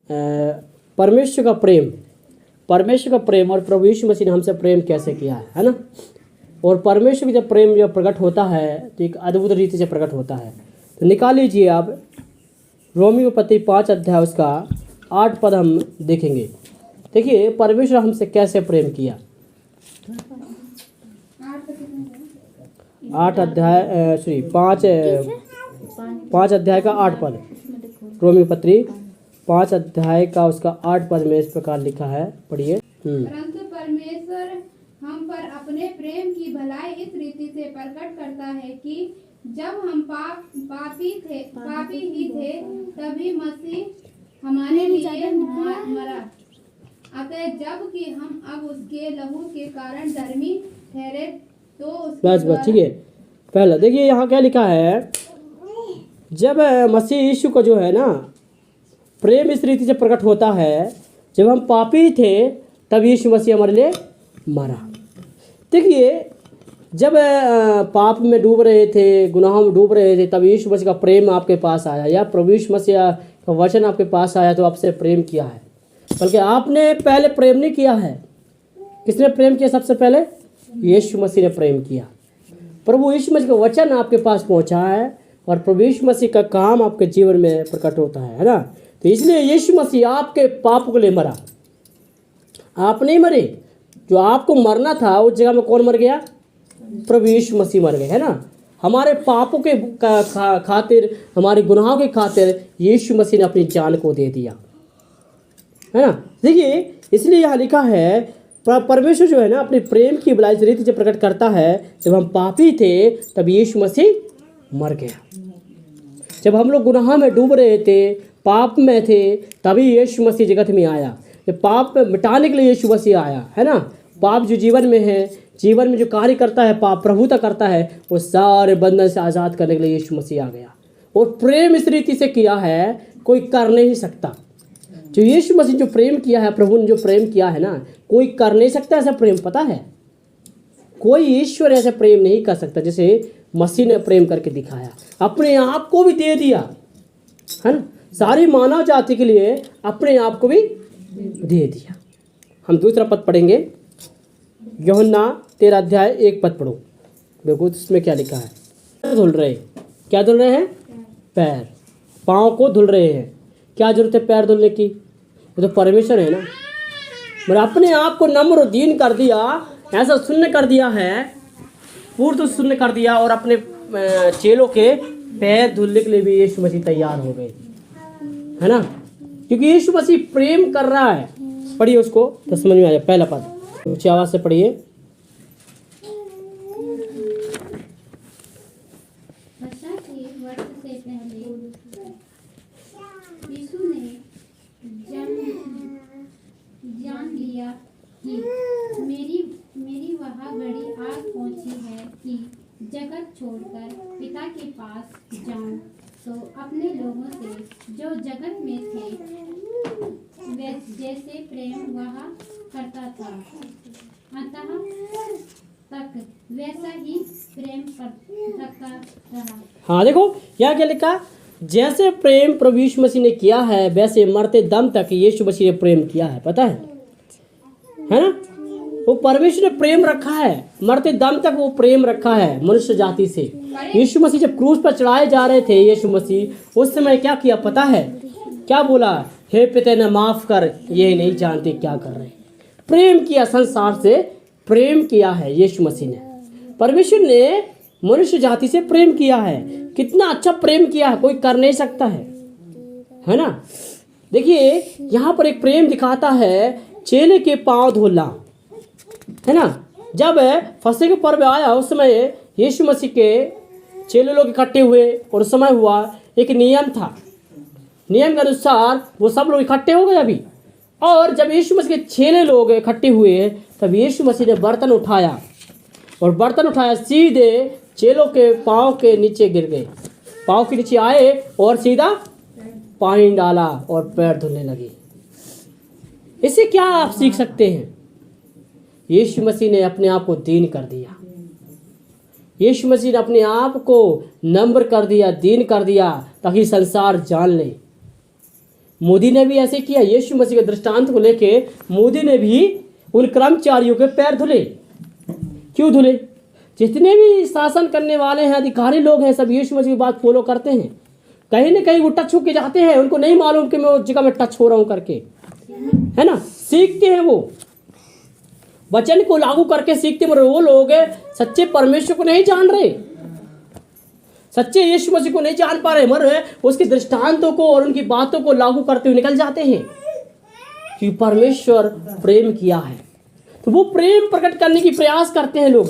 परमेश्वर का प्रेम और प्रभु यीशु मसीह ने हमसे प्रेम कैसे किया है ना। और परमेश्वर का जब प्रेम जब प्रकट होता है तो एक अद्भुत रीति से प्रकट होता है। तो निकाल लीजिए आप रोमियो पत्री 5 अध्याय उसका 8 पद हम देखेंगे। देखिए परमेश्वर हमसे कैसे प्रेम किया। 5 अध्याय का 8 पद, रोमियो पत्री 5 अध्याय का उसका 8 पद में इस प्रकार लिखा है, पढ़िए। परंतु परमेश्वर हम पर अपने प्रेम की भलाई इस रीति से प्रकट करता है कि जब हम पापी ही थे तभी मसीह हमारे लिए मरा। अतः जब कि हम अब उसके लहू के कारण धर्मी ठहरे तो बस ठीक है। पहले देखिए यहाँ क्या लिखा है, जब मसीह यीशु को जो है ना प्रेम इस रीति से प्रकट होता है, जब हम पापी थे तब यीशु मसीह हमारे लिए मरा। देखिए जब पाप में डूब रहे थे, गुनाहों में डूब रहे थे, तब यीशु मसीह का प्रेम आपके पास आया, या प्रभु यीशु मसीह का वचन आपके पास आया तो आपसे प्रेम किया है। बल्कि आपने पहले प्रेम नहीं किया है। किसने प्रेम किया? सबसे पहले यीशु मसीह ने प्रेम किया। प्रभु यीशु मसीह का वचन आपके पास पहुंचा है और प्रभु यीशु मसीह का काम आपके जीवन में प्रकट होता है ना। तो इसलिए यीशु मसीह आपके पापों के लिए मरा। आप नहीं मरे, जो आपको मरना था उस जगह में कौन मर गया? प्रभु यीशु मसीह मर गए, है ना। हमारे पापों के खातिर, हमारे गुनाहों के खातिर यीशु मसीह ने अपनी जान को दे दिया, है ना। देखिए इसलिए यहाँ लिखा है परमेश्वर जो है ना अपने प्रेम की भलाई रीति से प्रकट करता है। जब हम पापी थे तब यीशु मसीह मर गया। जब हम लोग गुनाह में डूब रहे थे, पाप में थे, तभी यीशु मसीह जगत में आया। जब पाप मिटाने के लिए यीशु मसीह आया, है ना। पाप जो जीवन में है, जीवन में जो कार्य करता है, पाप प्रभुता करता है, वो सारे बंधन से आज़ाद करने के लिए यीशु मसीह आ गया। और प्रेम इस रीति से किया है कोई कर नहीं सकता। जो यीशु मसीह जो प्रेम किया है, प्रभु ने जो प्रेम किया है ना, कोई कर नहीं सकता ऐसा प्रेम। पता है, कोई ईश्वर ऐसा प्रेम नहीं कर सकता जैसे मसीह ने प्रेम करके दिखाया। अपने आप को भी दे दिया, है ना, सारी मानव जाति के लिए अपने आप को भी दे दिया। हम दूसरा पद पढ़ेंगे, यूहन्ना 13 अध्याय 1 पद पढ़ो। देखो उसमें क्या लिखा है। धुल रहे, क्या धुल रहे हैं? पैर, पाँव को धुल रहे हैं। क्या जरूरत है पैर धुलने की? वो तो परमेश्वर है ना। मैंने अपने आप को नम्र और दीन कर दिया, ऐसा शून्य कर दिया है, पूर्ण शून्य कर दिया। और अपने चेलों के पैर धुलने के लिए भी यीशु मसीह तैयार हो गए, है ना। क्योंकि यीशु मसीह प्रेम कर रहा है। पढ़िए उसको तो समझ में आ जाए। पहला पद ऊंची आवाज से पढ़िए। यीशु ने जान लिया कि मेरी वह घड़ी आ पहुंची है कि जगत छोड़कर पिता के पास जाऊं। तो अपने लोगों से जो जगत में थे जैसे प्रेम वह करता था, अंततः तक वैसा ही प्रेम करता रहा। हाँ देखो यहाँ क्या लिखा, जैसे प्रेम प्रभु यीशु मसीह ने किया है वैसे मरते दम तक यीशु मसीह ने प्रेम किया है। पता है ना। वो परमेश्वर ने प्रेम रखा है, मरते दम तक वो प्रेम रखा है मनुष्य जाति से। यीशु मसीह जब क्रूस पर चढ़ाए जा रहे थे, यीशु मसीह उस समय क्या किया पता है? क्या बोला? हे पिता ने माफ कर, ये नहीं जानते क्या कर रहे। प्रेम किया, संसार से प्रेम किया है यीशु मसीह ने। परमेश्वर ने मनुष्य जाति से प्रेम किया है। कितना अच्छा प्रेम किया है, कोई कर नहीं सकता है ना। देखिए यहाँ पर एक प्रेम दिखाता है, चेले के पांव धोना, है ना। जब फसह का पर्व आया उस समय यीशु मसीह के चेले लोग इकट्ठे हुए और उस समय हुआ एक नियम था। नियम के अनुसार वो सब लोग इकट्ठे हो गए अभी। और जब यीशु मसीह के चेले लोग इकट्ठे हुए तब यीशु मसीह ने बर्तन उठाया और बर्तन उठाया सीधे चेलों के पाँव के नीचे गिर गए, पाँव के नीचे आए और सीधा पानी डाला और पैर धुलने लगे। इससे क्या आप सीख सकते हैं? यीशु मसीह ने अपने आप को दीन कर दिया। यीशु मसीह ने अपने आप को नम्र कर दिया, दीन कर दिया, ताकि संसार जान ले। मोदी ने भी ऐसे किया। यीशु मसीह के दृष्टांत को लेके मोदी ने भी उन कर्मचारियों के पैर धुले। क्यों धुले? जितने भी शासन करने वाले हैं, अधिकारी लोग हैं, सब यीशु मसीह की बात फॉलो करते हैं। कहीं ना कहीं वो टच होके जाते हैं, उनको नहीं मालूम कि मैं उस जगह में टच हो रहा हूं करके, है ना। सीखते हैं, वो वचन को लागू करके सीखते, मगर वो लोग सच्चे परमेश्वर को नहीं जान रहे, सच्चे यीशु मसीह को नहीं जान पा रहे, मगर उसके दृष्टांतों को और उनकी बातों को लागू करते हुए निकल जाते हैं कि परमेश्वर प्रेम किया है। तो वो प्रेम प्रकट करने की प्रयास करते हैं लोग।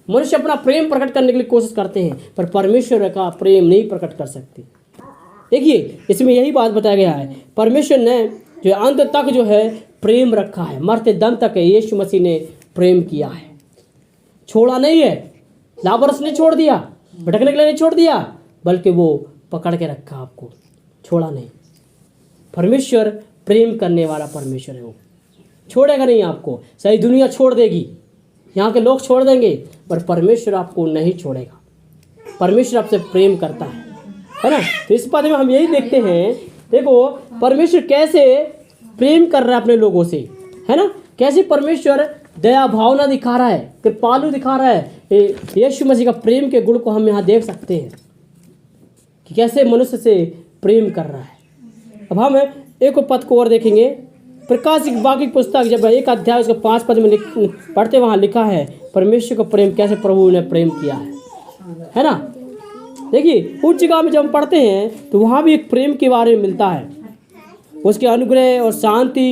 मनुष्य अपना प्रेम प्रकट करने के लिए कोशिश करते हैं, पर परमेश्वर का प्रेम नहीं प्रकट कर सकते। देखिए, इसमें यही बात बताया गया है, परमेश्वर ने जो अंत तक जो है प्रेम रखा है, मरते दम तक यीशु मसीह ने प्रेम किया है, छोड़ा नहीं है। लाबरस ने छोड़ दिया, भटकने के लिए नहीं छोड़ दिया, बल्कि वो पकड़ के रखा आपको, छोड़ा नहीं। परमेश्वर प्रेम करने वाला परमेश्वर है, वो छोड़ेगा नहीं आपको। सही दुनिया छोड़ देगी, यहाँ के लोग छोड़ देंगे, पर परमेश्वर आपको नहीं छोड़ेगा। परमेश्वर आपसे प्रेम करता है ना। तो इस बात में हम यही देखते हैं, देखो परमेश्वर कैसे प्रेम कर रहा है अपने लोगों से, है ना। कैसे परमेश्वर दया भावना दिखा रहा है, कृपालु दिखा रहा है। यीशु मसीह का प्रेम के गुण को हम यहाँ देख सकते हैं कि कैसे मनुष्य से प्रेम कर रहा है। अब हम एक पद को और देखेंगे, प्रकाश की बाकी पुस्तक जब 1 अध्याय उसके 5 पद में पढ़ते, वहाँ लिखा है परमेश्वर का प्रेम कैसे प्रभु ने प्रेम किया है ना। देखिए, उस जगह में जब हम पढ़ते हैं तो वहाँ भी एक प्रेम के बारे में मिलता है, उसके अनुग्रह और शांति,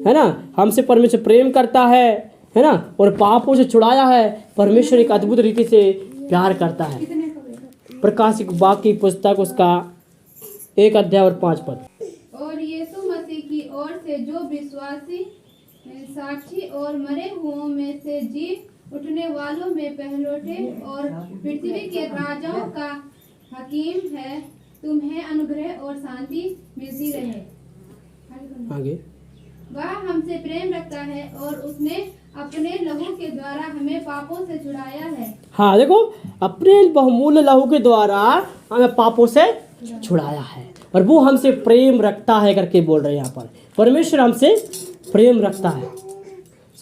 है ना। हमसे परमेश्वर प्रेम करता है ना, और पापों से छुड़ाया है। परमेश्वर एक अद्भुत रीति से प्यार करता है। प्रकाश की बाकी पुस्तक उसका 1 अध्याय और 5 पद। और यीशु मसीह की ओर से जो विश्वासी, साक्षी और मरे हुओं में से जी उठने वालों में पहलौठे और पृथ्वी के राजाओं का हकीम है, तुम्हें अनुग्रह और शांति मिलती रहे। आगे, वह हमसे प्रेम रखता है और उसने अपने लहू के द्वारा हमें पापों से छुड़ाया है। हाँ, देखो, अपने बहुमूल्य लहू के द्वारा हमें पापों से छुड़ाया है, और वो हमसे प्रेम रखता है करके बोल रहे हैं यहाँ पर। परमेश्वर हमसे प्रेम रखता है।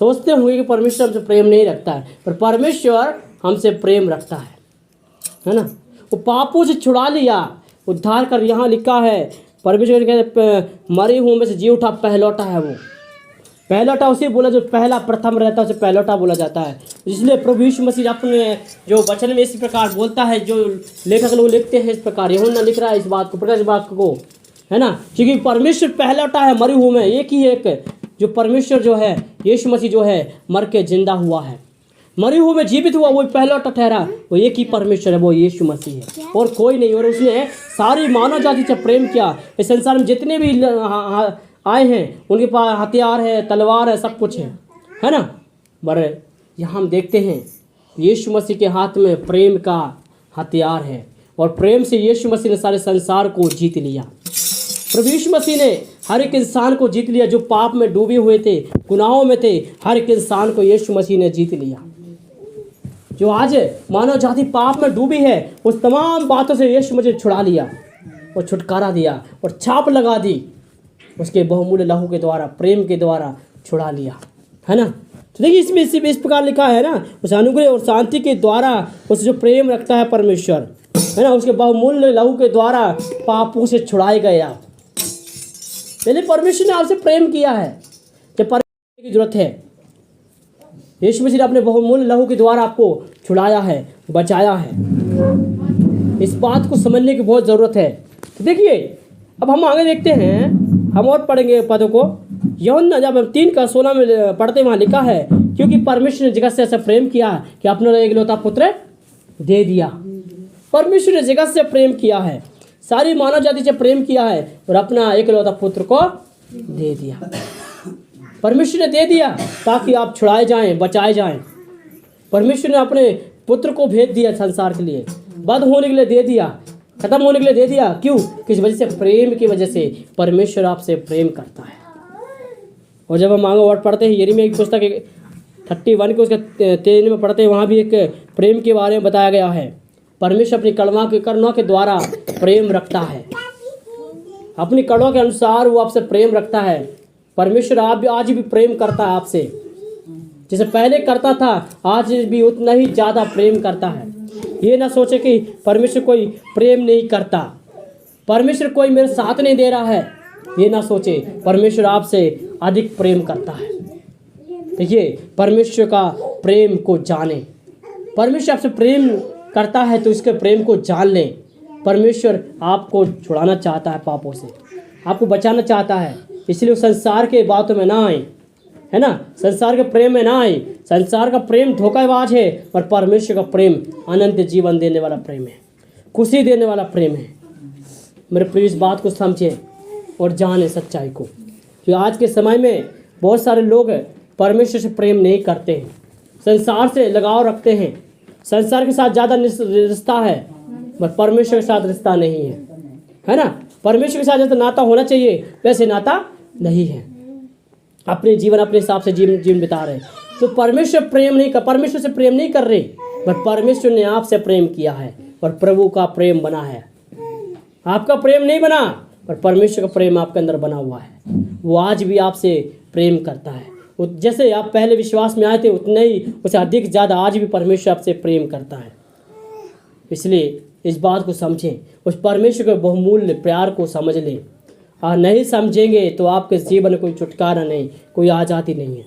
सोचते होंगे कि परमेश्वर हमसे प्रेम नहीं रखता है, पर परमेश्वर हमसे प्रेम रखता है ना। वो पापों से छुड़ा लिया, उद्धार कर, यहाँ लिखा है परमेश्वर कहते मरे हुए में से जी उठा, पहलौटा है। वो पहलौटा उसे बोला जो पहला प्रथम रहता है, उसे पहलौटा बोला जाता है। इसलिए प्रभु यीशु मसीह अपने जो वचन में इस प्रकार बोलता है, जो लेखक लोग लिखते हैं इस प्रकार, यूहन्ना लिख रहा है इस बात को, प्रकाश वाक्य को, है ना। क्योंकि परमेश्वर पहलौटा है मरे हुए में, एक ही एक जो परमेश्वर जो है, यीशु मसीह जो है मर के जिंदा हुआ है, मरे हुए में जीवित हुआ, वो पहलौटा ठहरा, वो एक ही परमेश्वर है, वो यीशु मसीह है और कोई नहीं। और उसने सारी मानव जाति से प्रेम किया। इस संसार में जितने भी आए हैं उनके पास हथियार है, तलवार है, सब कुछ है ना। पर यहाँ हम देखते हैं यीशु मसीह के हाथ में प्रेम का हथियार है, और प्रेम से यीशु मसीह ने सारे संसार को जीत लिया। प्रभु यीशु मसीह ने हर एक इंसान को जीत लिया, जो पाप में डूबे हुए थे, गुनाहों में थे, हर एक इंसान को यीशु मसीह ने जीत लिया। जो आज मानव जाति पाप में डूबी है, उस तमाम बातों से यीशु मसीह छुड़ा लिया और छुटकारा दिया और छाप लगा दी, उसके बहुमूल्य लहू के द्वारा, प्रेम के द्वारा छुड़ा लिया, है ना। तो देखिए, इसमें इस प्रकार लिखा है ना, उस अनुग्रह और शांति के द्वारा उस जो प्रेम रखता है परमेश्वर, है ना, उसके बहुमूल्य लहू के द्वारा पापों से छुड़ाए गए आप। पहले परमेश्वर ने आपसे प्रेम किया है, जब परमेश्वर की जरूरत है, यीशु मसीह ने अपने बहुमूल्य लहू के द्वारा आपको छुड़ाया है, बचाया है। इस बात को समझने की बहुत ज़रूरत है। तो देखिए, अब हम आगे देखते हैं, हम और पढ़ेंगे पदों को। यूहन्ना जब 3:16 में पढ़ते, वहाँ लिखा है, क्योंकि परमेश्वर ने जगत से ऐसा प्रेम किया कि अपना एकलौता पुत्र दे दिया। परमेश्वर ने जगत से प्रेम किया है, सारी मानव जाति से प्रेम किया है, और अपना एकलौता पुत्र को दे दिया। परमेश्वर ने दे दिया ताकि आप छुड़ाए जाएं, बचाए जाएं। परमेश्वर ने अपने पुत्र को भेज दिया संसार के लिए, बंद होने के लिए दे दिया, खत्म होने के लिए दे दिया। क्यों? किस वजह से? प्रेम की वजह से। परमेश्वर आपसे प्रेम करता है। और जब हम आगे वर्ड पढ़ते हैं, यिर्मयाह की पुस्तक 31 के उसके 3 में पढ़ते हैं, वहाँ भी एक प्रेम के बारे में बताया गया है। परमेश्वर अपनी करुणा के द्वारा प्रेम रखता है। अपनी कड़ों के अनुसार वो आपसे प्रेम रखता है। परमेश्वर आप भी आज भी प्रेम करता है आपसे, जैसे पहले करता था आज भी उतना ही ज़्यादा प्रेम करता है। ये ना सोचे कि परमेश्वर कोई प्रेम नहीं करता, परमेश्वर कोई मेरे साथ नहीं दे रहा है, ये ना सोचे। परमेश्वर आपसे अधिक प्रेम करता है। देखिए, परमेश्वर का प्रेम को जाने। परमेश्वर आपसे प्रेम करता है तो इसके प्रेम को जान लें। परमेश्वर आपको छुड़ाना चाहता है पापों से, आपको बचाना चाहता है, इसलिए संसार के बातों में ना आए, है ना, संसार के प्रेम में ना आए। संसार का प्रेम धोखाबाज है और परमेश्वर का प्रेम अनंत जीवन देने वाला प्रेम है, खुशी देने वाला प्रेम है। मेरे प्रिय, इस बात को समझें और जाने सच्चाई को। जो आज के समय में बहुत सारे लोग परमेश्वर से प्रेम नहीं करते हैं, संसार से लगाव रखते हैं, संसार के साथ ज़्यादा रिश्ता है पर परमेश्वर के साथ रिश्ता नहीं है ना। परमेश्वर के साथ जैसा नाता होना चाहिए वैसे नाता नहीं है। अपने जीवन अपने हिसाब से जीवन बिता रहे, तो परमेश्वर परमेश्वर से प्रेम नहीं कर रहे, पर परमेश्वर ने आपसे प्रेम किया है और प्रभु का प्रेम बना है। आपका प्रेम नहीं बना, पर परमेश्वर का प्रेम आपके अंदर बना हुआ है। वो आज भी आपसे प्रेम करता है। जैसे आप पहले विश्वास में आए थे उतने ही उससे अधिक ज़्यादा आज भी परमेश्वर आपसे प्रेम करता है। इसलिए इस बात को समझें, उस परमेश्वर के बहुमूल्य प्यार को समझ लें। और नहीं समझेंगे तो आपके जीवन में कोई छुटकारा नहीं, कोई आज़ादी नहीं है।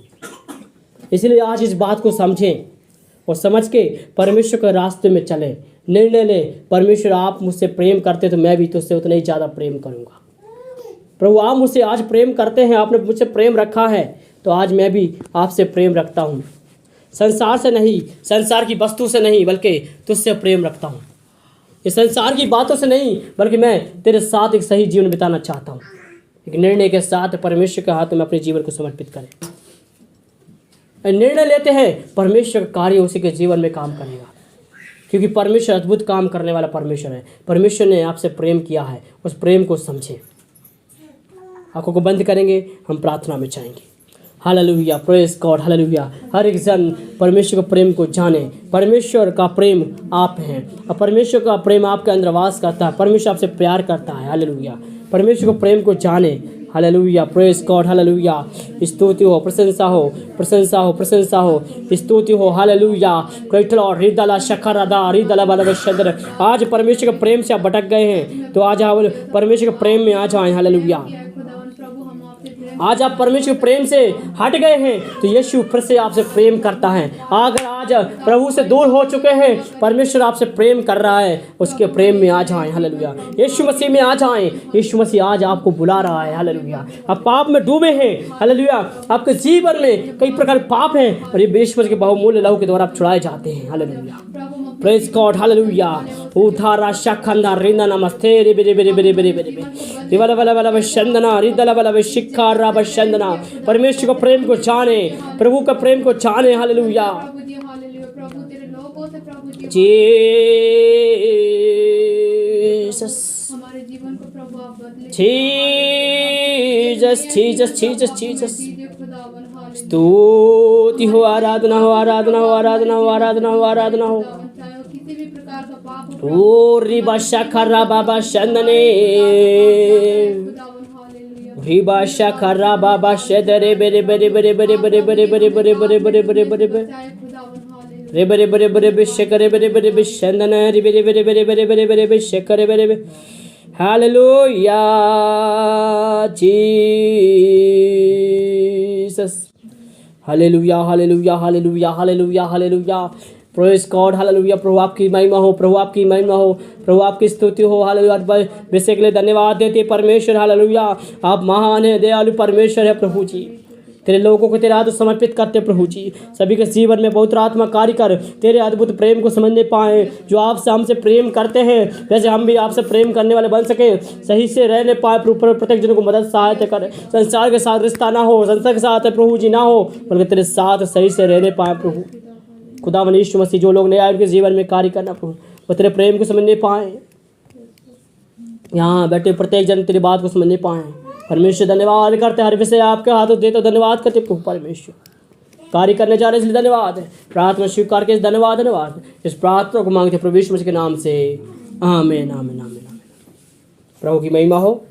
इसलिए आज इस बात को समझें और समझ के परमेश्वर के रास्ते में चलें, निर्णय लें। परमेश्वर, आप मुझसे प्रेम करते तो मैं भी तुझसे उतना ही ज़्यादा प्रेम करूँगा। प्रभु, आप मुझसे आज प्रेम करते हैं, आपने मुझसे प्रेम रखा है, तो आज मैं भी आपसे प्रेम रखता हूँ। संसार से नहीं, संसार की वस्तु से नहीं, बल्कि तुझसे प्रेम रखता हूँ। इस संसार की बातों से नहीं, बल्कि मैं तेरे साथ एक सही जीवन बिताना चाहता हूँ। एक निर्णय के साथ परमेश्वर के हाथों में अपने जीवन को समर्पित करें। निर्णय लेते हैं, परमेश्वर का कार्य उसी के जीवन में काम करेगा, क्योंकि परमेश्वर अद्भुत काम करने वाला परमेश्वर है। परमेश्वर ने आपसे प्रेम किया है, उस प्रेम को समझें। आंखों को बंद करेंगे, हम प्रार्थना में जाएंगे। Hallelujah, praise God, hallelujah. हर एक जन परमेश्वर के प्रेम को जाने। परमेश्वर का प्रेम आप हैं और परमेश्वर का प्रेम आपके अंदर वास करता है। परमेश्वर आपसे प्यार करता है। हालेलुया, परमेश्वर के प्रेम को जाने। Hallelujah, praise God, hallelujah. स्तुति हो, प्रशंसा हो, प्रशंसा हो, प्रशंसा हो, स्तुति हो। हालेलुया, कैटल और रिदला शखरदा रिदला बलवशद्र। आज परमेश्वर के प्रेम से आप भटक गए हैं, तो आज आप परमेश्वर के प्रेम में आ जाएं। हालेलुया, आज आप परमेश्वर के प्रेम से हट गए हैं, तो यीशु फिर से आपसे प्रेम करता है। अगर आज प्रभु से दूर हो चुके हैं, परमेश्वर आपसे प्रेम कर रहा है, उसके प्रेम में आ जाएं। हालेलुया, यीशु मसीह में आ जाएं। यीशु मसीह आज आपको बुला रहा है। हालेलुया, आप पाप में डूबे हैं। हालेलुया, आपके जीवन में कई प्रकार के पाप हैं और ये ईश्वर के बहुमूल्य लहू के द्वारा आप छुड़ाए जाते हैं। Hallelujah, praise God, hallelujah. उधारा शखंदा रिंदा नमस्ते रे बेरे बेरे बेरे बेरे बेरे दिवाला वाला वाला वशंदना रिदला वाला वशिकारा वशंदना। परमेश्वर को प्रेम को जाने, प्रभु का प्रेम को जाने। हालेलुया, जीसस, हमारे जीवन को प्रभु आप बदले। Jesus, Jesus, Jesus, Jesus. स्तुति हो, आराधना हो, आराधना हो, आराधना हो, आराधना हो, आराधना हो। किसी भी प्रकार का पाप ओ रिबा शखरा बाबा शंदने, रिबा शखरा बाबा शदरे बेरे बेरे बेरे बेरे बेरे बेरे बेरे बेरे बेरे बेरे बेरे बेरे बेरे रे बेरे बेरे बेरे बे शकरे बेरे बेरे बे शंदन रे बेरे बेरे बेरे बेरे बेरे बेरे बे शकरे बेरे बे। Hallelujah, Jesus. Hallelujah, hallelujah, hallelujah, hallelujah, hallelujah. Praise God, hallelujah. प्रभु आपकी महिमा हो, प्रभु आपकी महिमा हो, प्रभु आपकी स्तुति हो। हालेलुया, विषय के लिए धन्यवाद देते परमेश्वर। हालेलुया, आप महान है, दयालु परमेश्वर है। प्रभु जी, तेरे लोगों को तेरे हाथ समर्पित करते प्रभु जी। सभी के जीवन में पवित्र आत्मा कार्य कर, तेरे अद्भुत प्रेम को समझने पाए। जो आपसे हमसे प्रेम करते हैं, वैसे हम भी आपसे प्रेम करने वाले बन सके, सही से रहने पाए। प्रभु, प्रत्येक जन को मदद सहायता कर। संसार के साथ रिश्ता ना हो, संसार के साथ प्रभु जी ना हो, बल्कि तेरे साथ सही से रहने पाए। प्रभु खुदावंद यीशु मसीह, जो लोग नए आए उनके जीवन में कार्य करना प्रभु, वो तेरे प्रेम को समझने पाए। यहाँ बैठे प्रत्येक जन तेरी बात को समझने पाए। परमेश्वर धन्यवाद करते, हर विषय आपके हाथों दे तो धन्यवाद करते प्रभु। परमेश्वर कार्य करने जा रहे इसलिए धन्यवाद है। प्रार्थना स्वीकार के धन्यवाद, धन्यवाद। इस प्रार्थना को मांगते प्रभु यीशु मसीह के नाम से, आमीन, आमीन, आमीन, आमीन। प्रभु की महिमा हो।